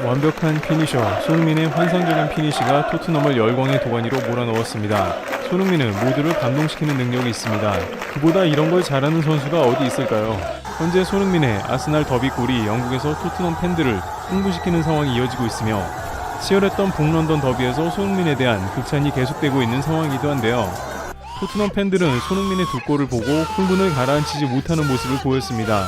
완벽한 피니셔, 손흥민의 환상적인 피니시가 토트넘을 열광의 도가니로 몰아넣었습니다. 손흥민은 모두를 감동시키는 능력이 있습니다. 그보다 이런 걸 잘하는 선수가 어디 있을까요? 현재 손흥민의 아스날 더비골이 영국에서 토트넘 팬들을 흥분시키는 상황이 이어지고 있으며 치열했던 북런던 더비에서 손흥민에 대한 극찬이 계속되고 있는 상황이기도 한데요. 토트넘 팬들은 손흥민의 두 골을 보고 흥분을 가라앉히지 못하는 모습을 보였습니다.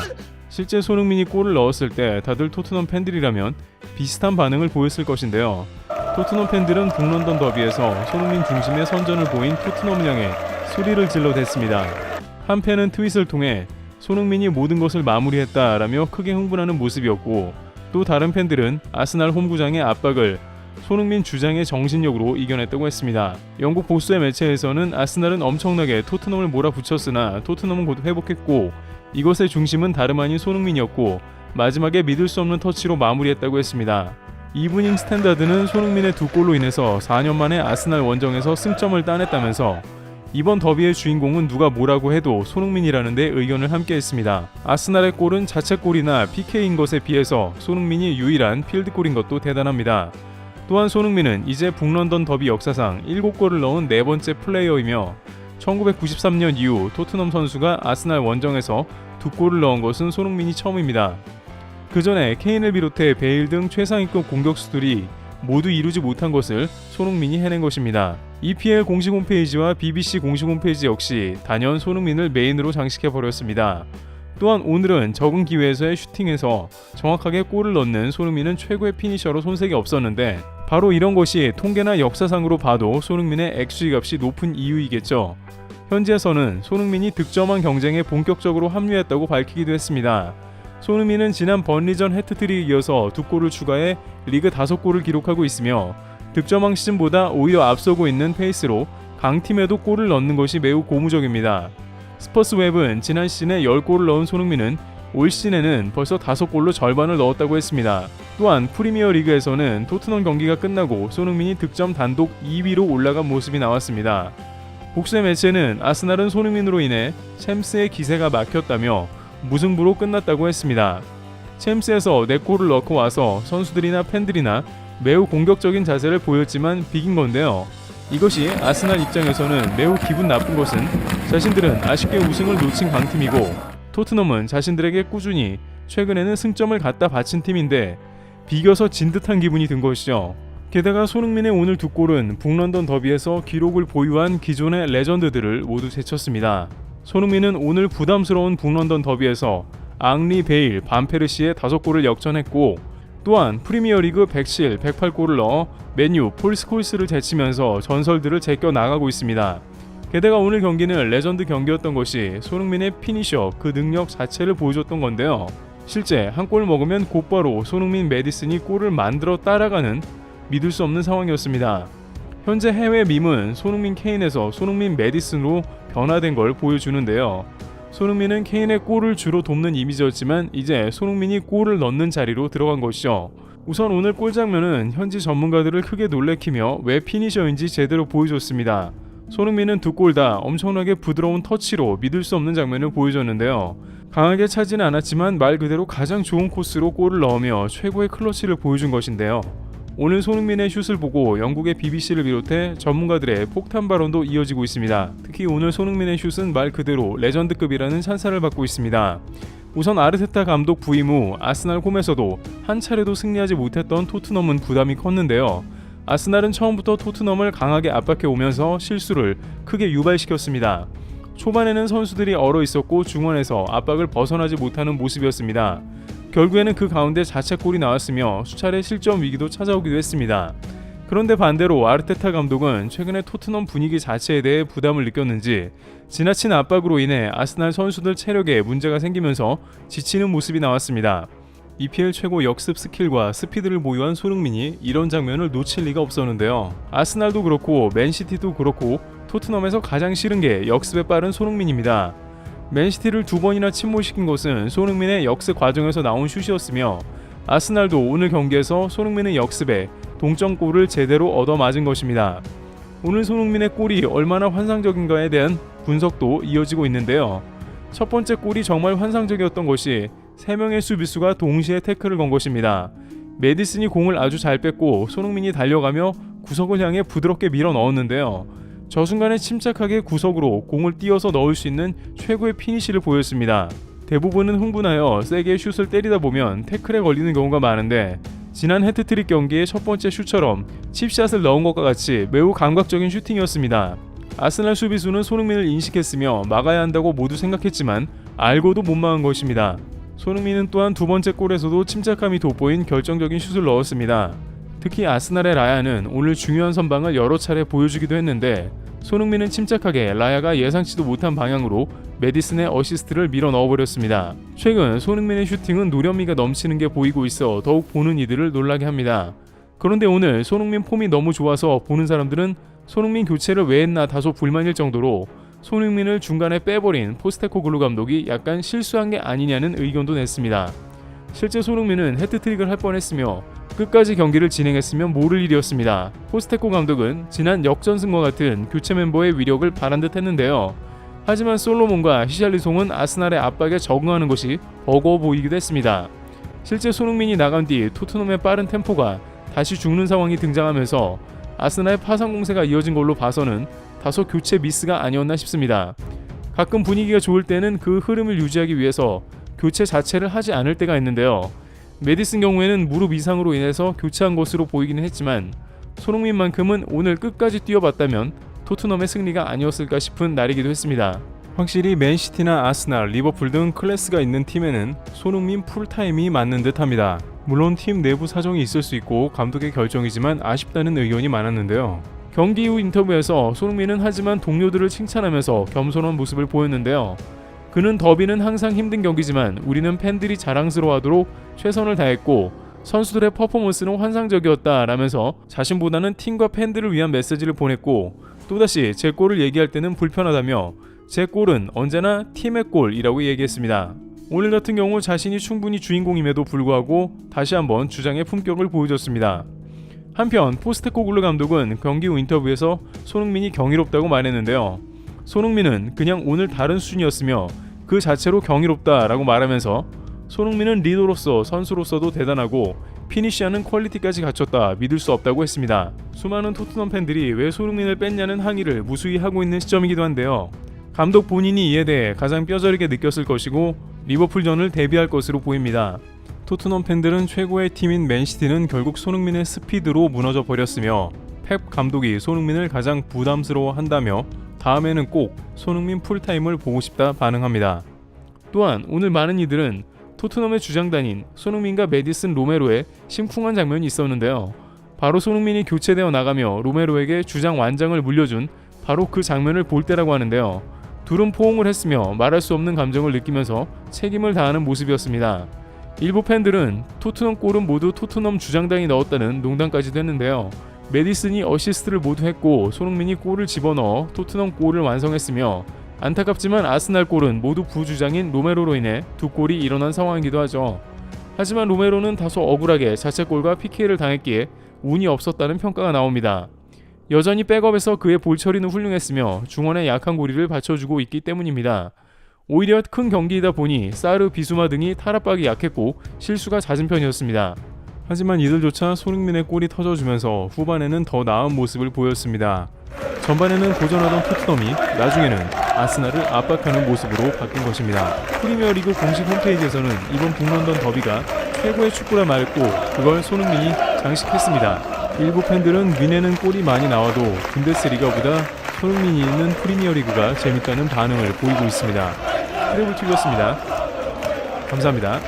실제 손흥민이 골을 넣었을 때 다들 토트넘 팬들이라면 비슷한 반응을 보였을 것인데요. 토트넘 팬들은 북런던 더비에서 손흥민 중심의 선전을 보인 토트넘을 향해 소리를 질러댔습니다. 한 팬은 트윗을 통해 손흥민이 모든 것을 마무리했다라며 크게 흥분하는 모습이었고, 또 다른 팬들은 아스날 홈구장의 압박을 손흥민 주장의 정신력으로 이겨냈다고 했습니다. 영국 보수의 매체에서는 아스날은 엄청나게 토트넘을 몰아붙였으나 토트넘은 곧 회복했고 이것의 중심은 다름 아닌 손흥민이었고 마지막에 믿을 수 없는 터치로 마무리했다고 했습니다. 이브닝 스탠다드는 손흥민의 두 골로 인해서 4년 만에 아스날 원정에서 승점을 따냈다면서 이번 더비의 주인공은 누가 뭐라고 해도 손흥민이라는 데 의견을 함께했습니다. 아스날의 골은 자책골이나 PK인 것에 비해서 손흥민이 유일한 필드골인 것도 대단합니다. 또한 손흥민은 이제 북런던 더비 역사상 7골을 넣은 네 번째 플레이어이며 1993년 이후 토트넘 선수가 아스날 원정에서 두 골을 넣은 것은 손흥민이 처음입니다. 그 전에 케인을 비롯해 베일 등 최상위급 공격수들이 모두 이루지 못한 것을 손흥민이 해낸 것입니다. EPL 공식 홈페이지와 BBC 공식 홈페이지 역시 단연 손흥민을 메인으로 장식해버렸습니다. 또한 오늘은 적은 기회에서의 슈팅에서 정확하게 골을 넣는 손흥민은 최고의 피니셔로 손색이 없었는데 바로 이런 것이 통계나 역사상으로 봐도 손흥민의 XG 값이 높은 이유이겠죠. 현지에서는 손흥민이 득점왕 경쟁에 본격적으로 합류했다고 밝히기도 했습니다. 손흥민은 지난 번리전 해트트릭에 이어서 두 골을 추가해 리그 5골을 기록하고 있으며 득점왕 시즌보다 오히려 앞서고 있는 페이스로 강팀에도 골을 넣는 것이 매우 고무적입니다. 스퍼스웹은 지난 시즌에 10골을 넣은 손흥민은 올 시즌에는 벌써 5골로 절반을 넣었다고 했습니다. 또한 프리미어 리그에서는 토트넘 경기가 끝나고 손흥민이 득점 단독 2위로 올라간 모습이 나왔습니다. 복수의 매체는 아스날은 손흥민으로 인해 챔스의 기세가 막혔다며 무승부로 끝났다고 했습니다. 챔스에서 4골을 넣고 와서 선수들이나 팬들이나 매우 공격적인 자세를 보였지만 비긴 건데요. 이것이 아스날 입장에서는 매우 기분 나쁜 것은 자신들은 아쉽게 우승을 놓친 강팀이고 토트넘은 자신들에게 꾸준히 최근에는 승점을 갖다 바친 팀인데 비겨서 진 듯한 기분이 든 것이죠. 게다가 손흥민의 오늘 두 골은 북런던 더비에서 기록을 보유한 기존의 레전드들을 모두 제쳤습니다. 손흥민은 오늘 부담스러운 북런던 더비에서 앙리, 베일, 반페르시의 5골을 역전했고 또한 프리미어리그 107, 108골을 넣어 맨유, 폴 스콜스를 제치면서 전설들을 제껴 나가고 있습니다. 게다가 오늘 경기는 레전드 경기였던 것이 손흥민의 피니셔, 그 능력 자체를 보여줬던 건데요. 실제 한 골 먹으면 곧바로 손흥민, 메디슨이 골을 만들어 따라가는 믿을 수 없는 상황이었습니다. 현재 해외 밈은 손흥민 케인에서 손흥민 메디슨으로 변화된 걸 보여주는데요. 손흥민은 케인의 골을 주로 돕는 이미지였지만 이제 손흥민이 골을 넣는 자리로 들어간 것이죠. 우선 오늘 골 장면은 현지 전문가들을 크게 놀래키며 왜 피니셔인지 제대로 보여줬습니다. 손흥민은 두 골 다 엄청나게 부드러운 터치로 믿을 수 없는 장면을 보여줬는데요. 강하게 차지는 않았지만 말 그대로 가장 좋은 코스로 골을 넣으며 최고의 클러치를 보여준 것인데요. 오늘 손흥민의 슛을 보고 영국의 BBC를 비롯해 전문가들의 폭탄 발언도 이어지고 있습니다. 특히 오늘 손흥민의 슛은 말 그대로 레전드급이라는 찬사를 받고 있습니다. 우선 아르테타 감독 부임 후 아스날 홈에서도 한 차례도 승리하지 못했던 토트넘은 부담이 컸는데요. 아스날은 처음부터 토트넘을 강하게 압박해 오면서 실수를 크게 유발시켰습니다. 초반에는 선수들이 얼어 있었고 중원에서 압박을 벗어나지 못하는 모습이었습니다. 결국에는 그 가운데 자책골이 나왔으며 수차례 실점 위기도 찾아오기도 했습니다. 그런데 반대로 아르테타 감독은 최근에 토트넘 분위기 자체에 대해 부담을 느꼈는지 지나친 압박으로 인해 아스날 선수들 체력에 문제가 생기면서 지치는 모습이 나왔습니다. EPL 최고 역습 스킬과 스피드를 보유한 손흥민이 이런 장면을 놓칠 리가 없었는데요. 아스날도 그렇고 맨시티도 그렇고 토트넘에서 가장 싫은 게 역습에 빠른 손흥민입니다. 맨시티를 2번이나 침몰시킨 것은 손흥민의 역습 과정에서 나온 슛이었으며 아스날도 오늘 경기에서 손흥민의 역습에 동점골을 제대로 얻어맞은 것입니다. 오늘 손흥민의 골이 얼마나 환상적인가에 대한 분석도 이어지고 있는데요. 첫 번째 골이 정말 환상적이었던 것이 3명의 수비수가 동시에 태클을 건 것입니다. 메디슨이 공을 아주 잘 뺐고 손흥민이 달려가며 구석을 향해 부드럽게 밀어 넣었는데요. 저 순간에 침착하게 구석으로 공을 띄어서 넣을 수 있는 최고의 피니시를 보였습니다. 대부분은 흥분하여 세게 슛을 때리다 보면 태클에 걸리는 경우가 많은데 지난 해트트릭 경기의 첫 번째 슛처럼 칩샷을 넣은 것과 같이 매우 감각적인 슈팅이었습니다. 아스날 수비수는 손흥민을 인식했으며 막아야 한다고 모두 생각했지만 알고도 못 막은 것입니다. 손흥민은 또한 두 번째 골에서도 침착함이 돋보인 결정적인 슛을 넣었습니다. 특히 아스날의 라야는 오늘 중요한 선방을 여러 차례 보여주기도 했는데 손흥민은 침착하게 라야가 예상치도 못한 방향으로 메디슨의 어시스트를 밀어 넣어버렸습니다. 최근 손흥민의 슈팅은 노련미가 넘치는 게 보이고 있어 더욱 보는 이들을 놀라게 합니다. 그런데 오늘 손흥민 폼이 너무 좋아서 보는 사람들은 손흥민 교체를 왜 했나 다소 불만일 정도로 손흥민을 중간에 빼버린 포스테코글루 감독이 약간 실수한 게 아니냐는 의견도 냈습니다. 실제 손흥민은 해트트릭을 할 뻔했으며 끝까지 경기를 진행했으면 모를 일이었습니다. 포스테코 감독은 지난 역전승과 같은 교체 멤버의 위력을 바란 듯 했는데요. 하지만 솔로몬과 히샬리송은 아스날의 압박에 적응하는 것이 버거워 보이기도 했습니다. 실제 손흥민이 나간 뒤 토트넘의 빠른 템포가 다시 죽는 상황이 등장하면서 아스날의 파상 공세가 이어진 걸로 봐서는 다소 교체 미스가 아니었나 싶습니다. 가끔 분위기가 좋을 때는 그 흐름을 유지하기 위해서 교체 자체를 하지 않을 때가 있는데요. 메디슨 경우에는 무릎 이상으로 인해서 교체한 것으로 보이기는 했지만 손흥민만큼은 오늘 끝까지 뛰어봤다면 토트넘의 승리가 아니었을까 싶은 날이기도 했습니다. 확실히 맨시티나 아스날, 리버풀 등 클래스가 있는 팀에는 손흥민 풀타임이 맞는 듯합니다. 물론 팀 내부 사정이 있을 수 있고 감독의 결정이지만 아쉽다는 의견이 많았는데요. 경기 후 인터뷰에서 손흥민은 하지만 동료들을 칭찬하면서 겸손한 모습을 보였는데요. 그는 더비는 항상 힘든 경기지만 우리는 팬들이 자랑스러워하도록 최선을 다했고 선수들의 퍼포먼스는 환상적이었다라면서 자신보다는 팀과 팬들을 위한 메시지를 보냈고 또다시 제 골을 얘기할 때는 불편하다며 제 골은 언제나 팀의 골이라고 얘기했습니다. 오늘 같은 경우 자신이 충분히 주인공임에도 불구하고 다시 한번 주장의 품격을 보여줬습니다. 한편 포스테코글루 감독은 경기 후 인터뷰에서 손흥민이 경이롭다고 말했는데요. 손흥민은 그냥 오늘 다른 수준이었으며 그 자체로 경이롭다라고 말하면서 손흥민은 리더로서 선수로서도 대단하고 피니시하는 퀄리티까지 갖췄다 믿을 수 없다고 했습니다. 수많은 토트넘 팬들이 왜 손흥민을 뺐냐는 항의를 무수히 하고 있는 시점이기도 한데요. 감독 본인이 이에 대해 가장 뼈저리게 느꼈을 것이고 리버풀전을 대비할 것으로 보입니다. 토트넘 팬들은 최고의 팀인 맨시티는 결국 손흥민의 스피드로 무너져 버렸으며 펩 감독이 손흥민을 가장 부담스러워한다며 다음에는 꼭 손흥민 풀타임을 보고 싶다 반응합니다. 또한 오늘 많은 이들은 토트넘의 주장단인 손흥민과 메디슨 로메로의 심쿵한 장면이 있었는데요. 바로 손흥민이 교체되어 나가며 로메로에게 주장 완장을 물려준 바로 그 장면을 볼 때라고 하는데요. 둘은 포옹을 했으며 말할 수 없는 감정을 느끼면서 책임을 다하는 모습이었습니다. 일부 팬들은 토트넘 골은 모두 토트넘 주장단이 넣었다는 농담까지도 했는데요. 메디슨이 어시스트를 모두 했고 손흥민이 골을 집어넣어 토트넘 골을 완성했으며 안타깝지만 아스날 골은 모두 부주장인 로메로로 인해 두 골이 일어난 상황이기도 하죠. 하지만 로메로는 다소 억울하게 자책골과 PK를 당했기에 운이 없었다는 평가가 나옵니다. 여전히 백업에서 그의 볼 처리는 훌륭했으며 중원의 약한 고리를 받쳐주고 있기 때문입니다. 오히려 큰 경기이다 보니 사르, 비수마 등이 탈압박이 약했고 실수가 잦은 편이었습니다. 하지만 이들조차 손흥민의 골이 터져주면서 후반에는 더 나은 모습을 보였습니다. 전반에는 고전하던 토트넘이 나중에는 아스날을 압박하는 모습으로 바뀐 것입니다. 프리미어리그 공식 홈페이지에서는 이번 북런던 더비가 최고의 축구라 말했고 그걸 손흥민이 장식했습니다. 일부 팬들은 윈에는 골이 많이 나와도 분데스리가보다 손흥민이 있는 프리미어리그가 재밌다는 반응을 보이고 있습니다. 트래블TV였습니다. 감사합니다.